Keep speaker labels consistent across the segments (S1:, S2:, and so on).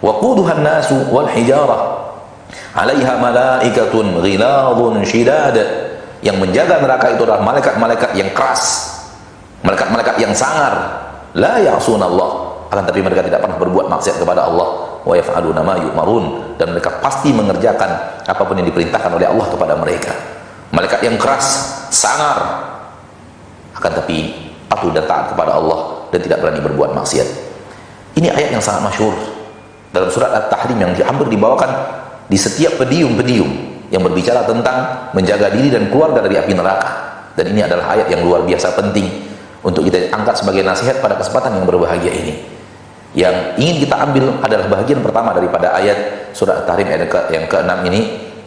S1: Waquduhan nasu wal hijarah 'alaiha malaikatun ghiladun shidad. Yang menjaga neraka itu adalah malaikat-malaikat yang keras, malaikat-malaikat yang sangar. La ya'sunallah, akan tapi mereka tidak pernah berbuat maksiat kepada Allah. Wa yaf'aluna ma yu'marun, dan mereka pasti mengerjakan apapun yang diperintahkan oleh Allah kepada mereka. Malaikat yang keras, sangar, akan tapi patuh dan taat kepada Allah dan tidak berani berbuat maksiat. Ini ayat yang sangat masyhur dalam surat At-Tahrim yang hampir dibawakan di setiap pedium-pedium yang berbicara tentang menjaga diri dan keluarga dari api neraka. Dan ini adalah ayat yang luar biasa penting untuk kita angkat sebagai nasihat pada kesempatan yang berbahagia ini. Yang ingin kita ambil adalah bahagian pertama daripada ayat surat At-Tahrim yang ke-6 ini,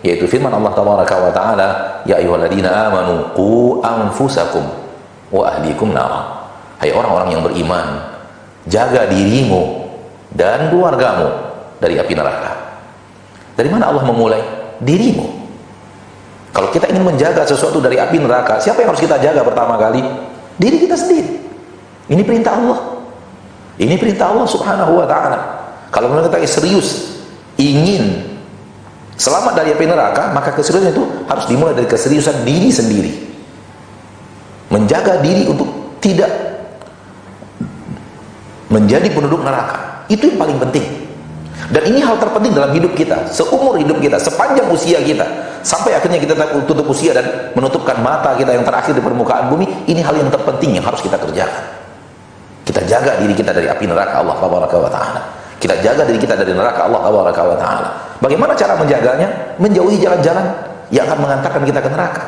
S1: yaitu firman Allah tabaraka wa taala, ya ayyuhalladzina amanu qu anfusakum wa ahlikum nara. Hai orang-orang yang beriman, jaga dirimu dan keluargamu dari api neraka. Dari mana Allah memulai? Dirimu. Kalau kita ingin menjaga sesuatu dari api neraka, siapa yang harus kita jaga pertama kali? Diri kita sendiri. Ini perintah Allah. Ini perintah Allah subhanahu wa ta'ala. Kalau kita serius ingin selamat dari api neraka, maka keseriusan itu harus dimulai dari keseriusan diri sendiri. Menjaga diri untuk tidak menjadi penduduk neraka. Itu yang paling penting. Dan ini hal terpenting dalam hidup kita, seumur hidup kita, sepanjang usia kita, sampai akhirnya kita tutup usia dan menutupkan mata kita yang terakhir di permukaan bumi. Ini hal yang terpenting yang harus kita kerjakan. Kita jaga diri kita dari api neraka Allah tabaraka wa ta'ala. Kita jaga diri kita dari neraka Allah tabaraka wa ta'ala. Bagaimana cara menjaganya? Menjauhi jalan-jalan yang akan mengantarkan kita ke neraka.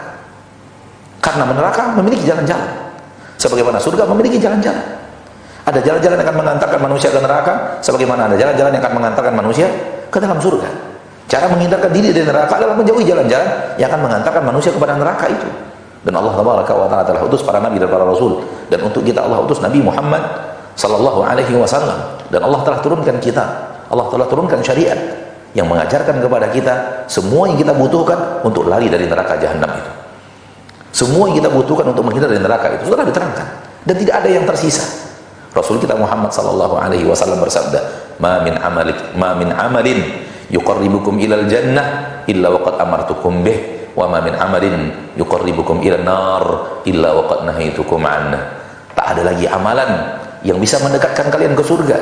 S1: Karena neraka memiliki jalan-jalan, sebagaimana surga memiliki jalan-jalan. Ada jalan-jalan yang akan mengantarkan manusia ke neraka, sebagaimana ada jalan-jalan yang akan mengantarkan manusia ke dalam surga. Cara menghindarkan diri dari neraka adalah menjauhi jalan-jalan yang akan mengantarkan manusia kepada neraka itu. Dan Allah tabaraka wa ta'ala telah utus para nabi dan para rasul, dan untuk kita Allah utus Nabi Muhammad sallallahu alaihi wasallam. Dan Allah telah turunkan kita, Allah telah turunkan syariat yang mengajarkan kepada kita semua yang kita butuhkan untuk lari dari neraka jahanam itu. Semua yang kita butuhkan untuk menghindar dari neraka itu sudah diterangkan, dan tidak ada yang tersisa. Rasul kita Muhammad sallallahu alaihi wasallam bersabda, ma min amalin yuqarribukum ilal jannah illa waqad amartukum bih, wa ma min amalin yuqarribukum ilan nar illa waqad nahaitukum anhu. Tak ada lagi amalan yang bisa mendekatkan kalian ke surga,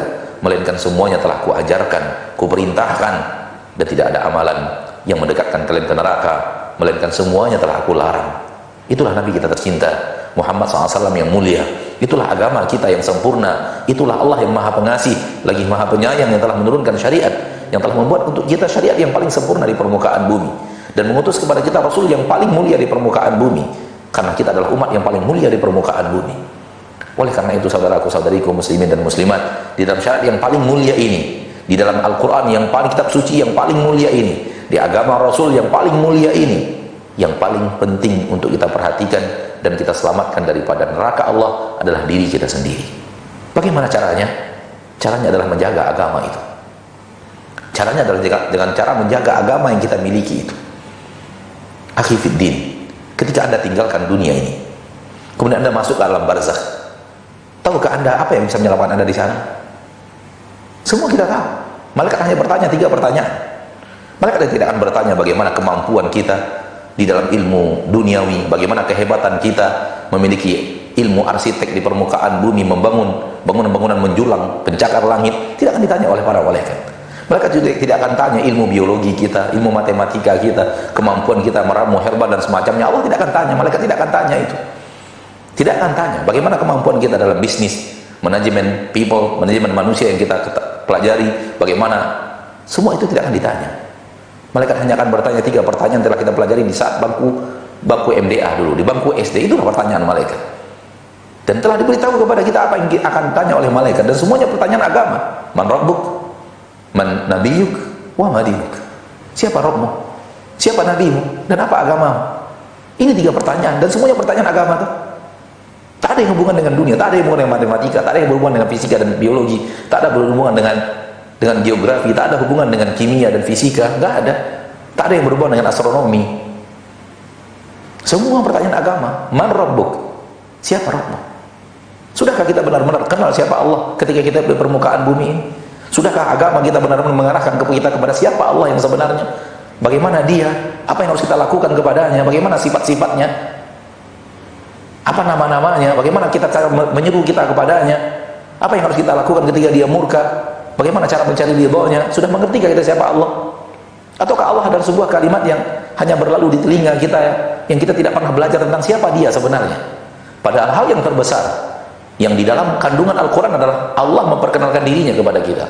S1: melainkan semuanya telah kuajarkan, kuperintahkan. Dan tidak ada amalan yang mendekatkan kalian ke neraka, melainkan semuanya telah aku larang. Itulah Nabi kita tercinta Muhammad SAW yang mulia. Itulah agama kita yang sempurna. Itulah Allah yang maha pengasih lagi maha penyayang, yang telah menurunkan syariat, yang telah membuat untuk kita syariat yang paling sempurna di permukaan bumi, dan mengutus kepada kita Rasul yang paling mulia di permukaan bumi, karena kita adalah umat yang paling mulia di permukaan bumi. Oleh karena itu saudaraku saudariku muslimin dan muslimat, di dalam syariat yang paling mulia ini, di dalam Al-Quran yang paling, kitab suci yang paling mulia ini, di agama Rasul yang paling mulia ini, yang paling penting untuk kita perhatikan dan kita selamatkan daripada neraka Allah adalah diri kita sendiri. Bagaimana caranya? Caranya adalah menjaga agama itu. Caranya adalah dengan cara menjaga agama yang kita miliki itu. Akhi fiddin, ketika Anda tinggalkan dunia ini, kemudian Anda masuk ke alam barzakh, tahukah Anda apa yang bisa menyelamatkan Anda di sana? Semua kita tahu. Malaikat hanya bertanya 3 pertanyaan. Malaikat tidak akan bertanya bagaimana kemampuan kita di dalam ilmu duniawi, bagaimana kehebatan kita memiliki ilmu arsitek di permukaan bumi, membangun bangunan-bangunan menjulang, pencakar langit. Tidak akan ditanya oleh para malaikat. Mereka juga tidak akan tanya ilmu biologi kita, ilmu matematika kita, kemampuan kita meramu herbal dan semacamnya. Allah tidak akan tanya, malaikat tidak akan tanya itu. Tidak akan tanya bagaimana kemampuan kita dalam bisnis, manajemen people, manajemen manusia yang kita pelajari, bagaimana. Semua itu tidak akan ditanya. Malaikat hanya akan bertanya 3 pertanyaan telah kita pelajari di saat bangku MDA dulu, di bangku SD. Itulah pertanyaan malaikat. Dan telah diberitahu kepada kita apa yang akan ditanya oleh malaikat, dan semuanya pertanyaan agama. Man rabbuk? Man nabiyuk? Wa ma dinuk? Siapa Rabbmu? Siapa nabimu? Dan apa agamamu? Ini 3 pertanyaan, dan semuanya pertanyaan agama tuh. Tak ada yang hubungan dengan dunia, tak ada yang hubungan dengan matematika, tak ada yang berhubungan dengan fisika dan biologi, tak ada berhubungan dengan geografi, tak ada hubungan dengan kimia dan fisika, nggak ada. Tak ada yang berhubungan dengan astronomi. Semua pertanyaan agama. Man rabbuk? Siapa Rabbmu? Sudahkah kita benar-benar kenal siapa Allah ketika kita di permukaan bumi ini? Sudahkah agama kita benar-benar mengarahkan kita kepada siapa Allah yang sebenarnya? Bagaimana dia? Apa yang harus kita lakukan kepadanya? Bagaimana sifat-sifatnya? Apa nama-namanya? Bagaimana kita cara menyeru kita kepadanya? Apa yang harus kita lakukan ketika dia murka? Bagaimana cara mencari ridhonya? Sudah mengertikah kita siapa Allah? Ataukah Allah adalah sebuah kalimat yang hanya berlalu di telinga kita, yang kita tidak pernah belajar tentang siapa dia sebenarnya? Padahal hal yang terbesar yang di dalam kandungan Al-Quran adalah Allah memperkenalkan dirinya kepada kita.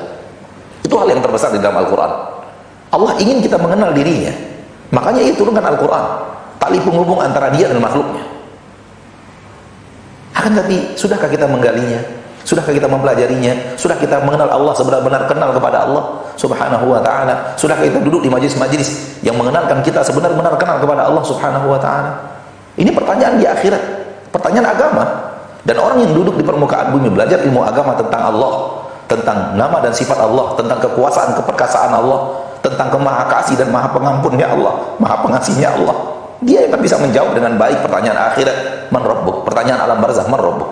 S1: Itu hal yang terbesar di dalam Al-Quran. Allah ingin kita mengenal dirinya. Makanya Ia turunkan Al-Quran, tali penghubung antara Dia dan makhluknya. Akan tapi, sudahkah kita menggalinya? Sudahkah kita mempelajarinya? Sudah kita mengenal Allah sebenar-benar kenal kepada Allah Subhanahu wa ta'ala? Sudahkah kita duduk di majlis-majlis yang mengenalkan kita sebenar-benar kenal kepada Allah Subhanahu wa ta'ala? Ini pertanyaan di akhirat, pertanyaan agama. Dan orang yang duduk di permukaan bumi belajar ilmu agama tentang Allah, tentang nama dan sifat Allah, tentang kekuasaan, keperkasaan Allah, tentang kemahakasih dan maha pengampunnya Allah, maha pengasihnya Allah, dia akan bisa menjawab dengan baik pertanyaan akhirat, man rabbuk, pertanyaan alam barzakh, man rabbuk,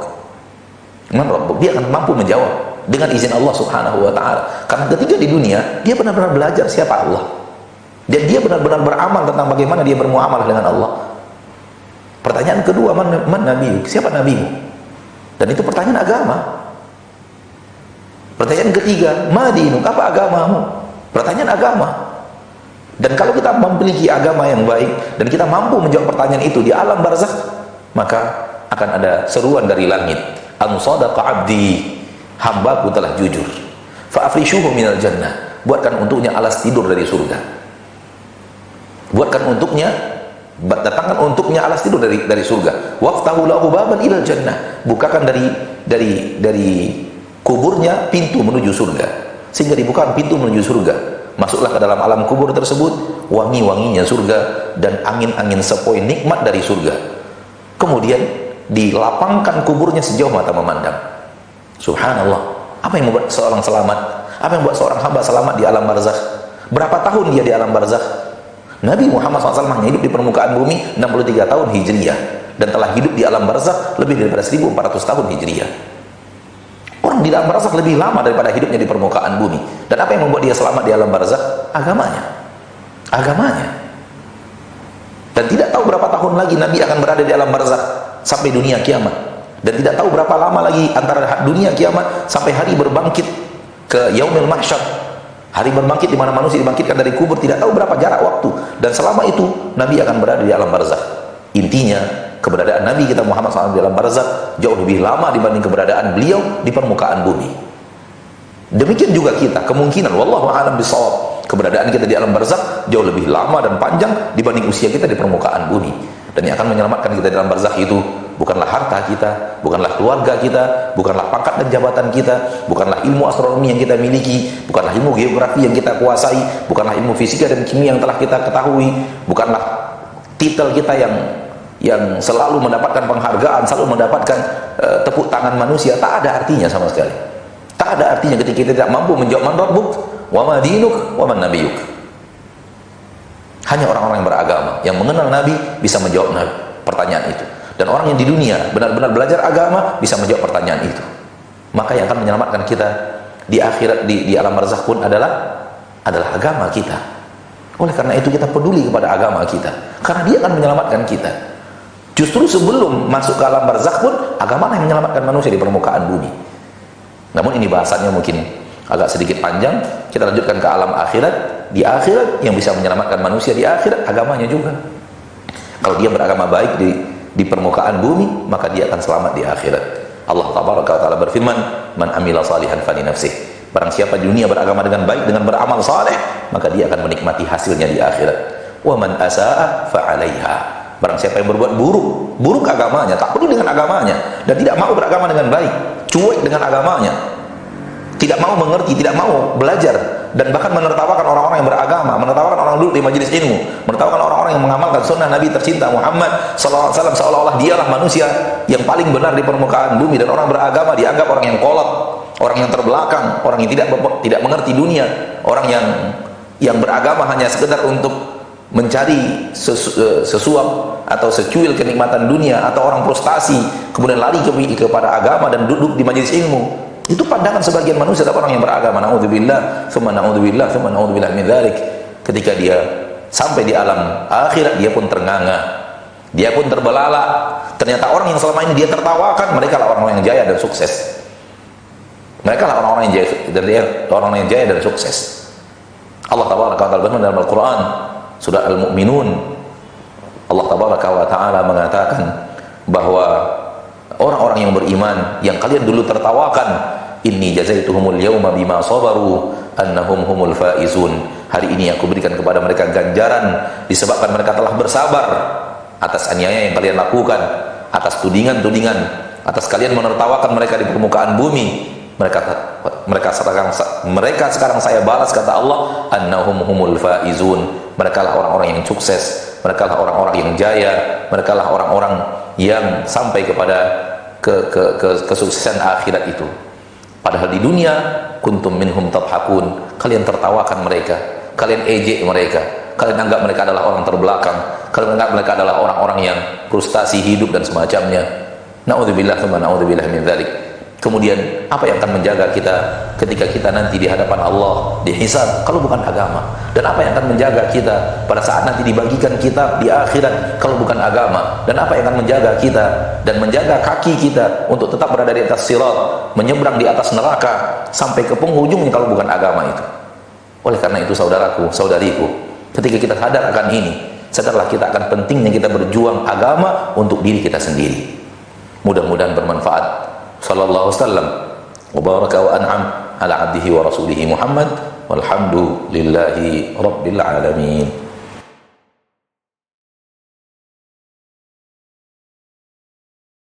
S1: man rabbuk. Dia akan mampu menjawab dengan izin Allah Subhanahu wa ta'ala. Karena ketika di dunia dia benar-benar belajar siapa Allah, dan dia benar-benar beramal tentang bagaimana dia bermuamalah dengan Allah. Pertanyaan kedua, man nabiyyuk, siapa nabimu? Dan itu pertanyaan agama. Pertanyaan ketiga, ma dinuk, apa agamamu? Pertanyaan agama. Dan kalau kita memiliki agama yang baik dan kita mampu menjawab pertanyaan itu di alam barzakh, maka akan ada seruan dari langit, an sadaqa abdi, hambaku telah jujur, fa afrishuhu minal jannah, buatkan untuknya alas tidur dari surga, buatkan untuknya, datangkan untuknya alas tidur dari surga, waftahu lahu baban ilal jannah, bukakan dari kuburnya pintu menuju surga, sehingga dibukakan pintu menuju surga. Masuklah ke dalam alam kubur tersebut, wangi-wanginya surga dan angin-angin sepoi nikmat dari surga. Kemudian dilapangkan kuburnya sejauh mata memandang. Subhanallah, apa yang membuat seorang selamat? Apa yang membuat seorang hamba selamat di alam barzakh? Berapa tahun dia di alam barzakh? Nabi Muhammad SAW hanya hidup di permukaan bumi 63 tahun Hijriyah, dan telah hidup di alam barzakh lebih daripada 1400 tahun Hijriyah. Orang di alam barzakh lebih lama daripada hidupnya di permukaan bumi. Dan apa yang membuat dia selamat di alam barzakh? Agamanya. Agamanya. Dan tidak tahu berapa tahun lagi Nabi akan berada di alam barzakh sampai dunia kiamat. Dan tidak tahu berapa lama lagi antara dunia kiamat sampai hari berbangkit ke yaumil mahsyar. Hari berbangkit di mana manusia dibangkitkan dari kubur, tidak tahu berapa jarak waktu. Dan selama itu Nabi akan berada di alam barzakh. Intinya, keberadaan Nabi kita Muhammad SAW di alam barzakh jauh lebih lama dibanding keberadaan beliau di permukaan bumi. Demikian juga kita, kemungkinan wallahu a'lam bishawab, keberadaan kita di alam barzakh jauh lebih lama dan panjang dibanding usia kita di permukaan bumi. Dan yang akan menyelamatkan kita di alam barzakh itu bukanlah harta kita, bukanlah keluarga kita, bukanlah pangkat dan jabatan kita, bukanlah ilmu astronomi yang kita miliki, bukanlah ilmu geografi yang kita kuasai, bukanlah ilmu fisika dan kimia yang telah kita ketahui, bukanlah titel kita yang selalu mendapatkan penghargaan, selalu mendapatkan tepuk tangan manusia. Tak ada artinya sama sekali. Tak ada artinya ketika kita tidak mampu menjawab man rabbuk, wa ma dinuk, wa man nabiyyuk. Hanya orang-orang yang beragama, yang mengenal Nabi bisa menjawab pertanyaan itu. Dan orang yang di dunia benar-benar belajar agama bisa menjawab pertanyaan itu. Maka yang akan menyelamatkan kita di akhirat, di alam barzakh pun adalah agama kita. Oleh karena itu kita peduli kepada agama kita, karena dia akan menyelamatkan kita. Justru sebelum masuk ke alam barzakh pun, agama yang menyelamatkan manusia di permukaan bumi. Namun ini bahasannya mungkin agak sedikit panjang. Kita lanjutkan ke alam akhirat. Di akhirat yang bisa menyelamatkan manusia di akhirat, agamanya juga. Kalau dia beragama baik di permukaan bumi, maka dia akan selamat di akhirat. Allah tabaraka wa taala berfirman, man amila salihan fali nafsih. Barang siapa di dunia beragama dengan baik, dengan beramal saleh, maka dia akan menikmati hasilnya di akhirat. Wa man asaa fa 'alaiha. Barang siapa yang berbuat buruk agamanya, tak peduli dengan agamanya, dan tidak mau beragama dengan baik, cuek dengan agamanya, tidak mau mengerti, tidak mau belajar, dan bahkan menertawakan orang-orang yang beragama, menertawakan orang duduk di majelis ilmu, menertawakan orang-orang yang mengamalkan sunnah Nabi tercinta Muhammad sallallahu alaihi wasallam, seolah-olah dialah manusia yang paling benar di permukaan bumi. Dan orang beragama dianggap orang yang kolot, orang yang terbelakang, orang yang tidak mengerti dunia, orang yang beragama hanya sekedar untuk mencari sesuap atau secuil kenikmatan dunia, atau orang frustasi kemudian lari kepada agama dan duduk di majelis ilmu. Itu pandangan sebagian manusia atau orang yang beragama. Naudzubillah, tsumma naudzubillah, tsumma naudzubillah min dzalik. Ketika dia sampai di alam akhirat, dia pun ternganga, dia pun terbelalak. Ternyata orang yang selama ini dia tertawakan, mereka lah orang-orang yang jaya dan sukses. Mereka lah orang-orang yang jaya dan sukses. Allah tabaraka wa taala dalam Al-Qur'an surah Al-Mu'minun, Allah tabaraka wa taala mengatakan bahwa orang-orang yang beriman yang kalian dulu tertawakan, inni jazaituhumul yauma bima sabaru annahum humul faizun. Hari ini aku berikan kepada mereka ganjaran disebabkan mereka telah bersabar atas aniaya yang kalian lakukan, atas tudingan-tudingan, atas kalian menertawakan mereka di permukaan bumi. Mereka sekarang saya balas, kata Allah, annahum humul faizun. Mereka lah orang-orang yang sukses, mereka lah orang-orang yang jaya, mereka lah orang-orang yang sampai kepada kesuksesan akhirat itu. Padahal di dunia kuntum minhum tadhakun, kalian tertawakan mereka, kalian ejek mereka, kalian anggap mereka adalah orang terbelakang, kalian anggap mereka adalah orang-orang yang frustasi hidup dan semacamnya. Naudzubillah tsumma naudzubillah min dzalik. Kemudian apa yang akan menjaga kita ketika kita nanti di hadapan Allah dihisab kalau bukan agama? Dan apa yang akan menjaga kita pada saat nanti dibagikan kita di akhirat kalau bukan agama? Dan apa yang akan menjaga kita dan menjaga kaki kita untuk tetap berada di atas sirat, menyeberang di atas neraka sampai ke penghujungnya kalau bukan agama itu? Oleh karena itu saudaraku, saudariku, ketika kita sadar akan ini, sadarlah kita akan pentingnya kita berjuang agama untuk diri kita sendiri. Mudah-mudahan bermanfaat. Sallallahu wasallam wa baraka wa an'am ala abdihi wa rasulihi Muhammad walhamdulillahi rabbil alamin.